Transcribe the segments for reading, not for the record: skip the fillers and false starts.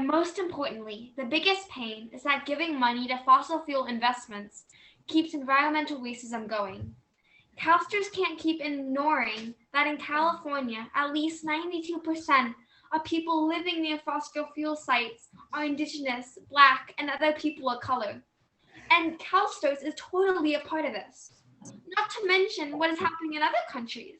Most importantly, the biggest pain is that giving money to fossil fuel investments keeps environmental racism going. CalSTRS can't keep ignoring that in California, at least 92% of people living near fossil fuel sites are indigenous, black, and other people of color. And CalSTRS is totally a part of this. Not to mention what is happening in other countries.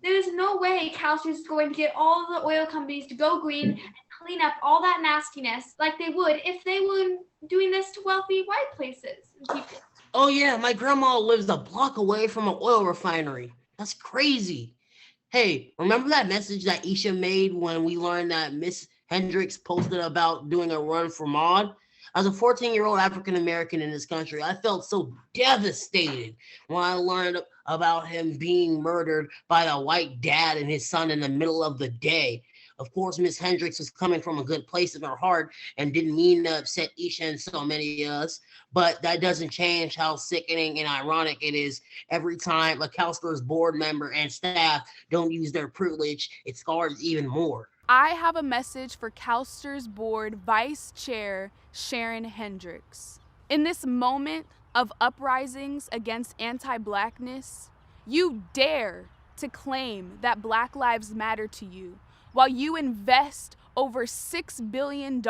There is no way CalSTRS is going to get all of the oil companies to go green and clean up all that nastiness like they would if they were doing this to wealthy white places and people. Oh yeah, my grandma lives a block away from an oil refinery. That's crazy. Hey, remember that message that Isha made when we learned that Miss Hendricks posted about doing a run for Maud? As a 14-year-old African American in this country, I felt so devastated when I learned about him being murdered by a white dad and his son in the middle of the day. Of course, Miss Hendricks was coming from a good place in her heart and didn't mean to upset Isha and so many of us, but that doesn't change how sickening and ironic it is every time a CalSTRS board member and staff don't use their privilege. It scars even more. I have a message for CalSTRS Board Vice Chair Sharon Hendricks. In this moment of uprisings against anti-Blackness, you dare to claim that Black lives matter to you while you invest over $6 billion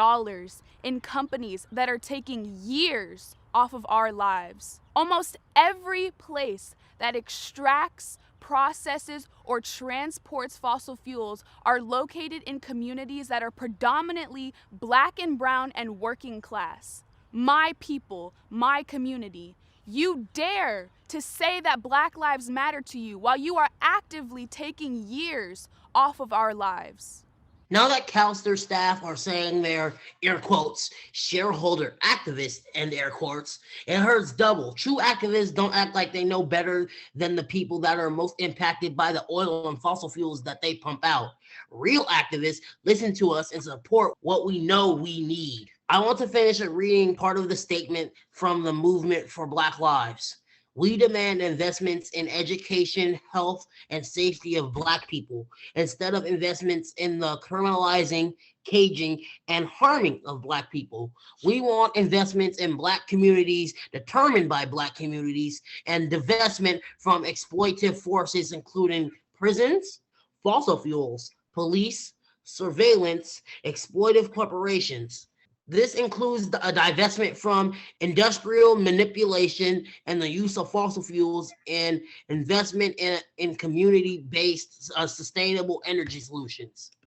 in companies that are taking years off of our lives. Almost every place that extracts, processes, or transports fossil fuels are located in communities that are predominantly Black and brown and working class. My people, my community. You dare to say that Black lives matter to you while you are actively taking years off of our lives. Now that CalSTRS staff are saying they're, air quotes, shareholder activists, end air quotes, it hurts double. True activists don't act like they know better than the people that are most impacted by the oil and fossil fuels that they pump out. Real activists listen to us and support what we know we need. I want to finish reading part of the statement from the Movement for Black Lives. We demand investments in education, health, and safety of Black people instead of investments in the criminalizing, caging, and harming of Black people. We want investments in Black communities determined by Black communities and divestment from exploitative forces, including prisons, fossil fuels, police, surveillance, exploitive corporations. This includes a divestment from industrial manipulation and the use of fossil fuels and investment in community-based sustainable energy solutions.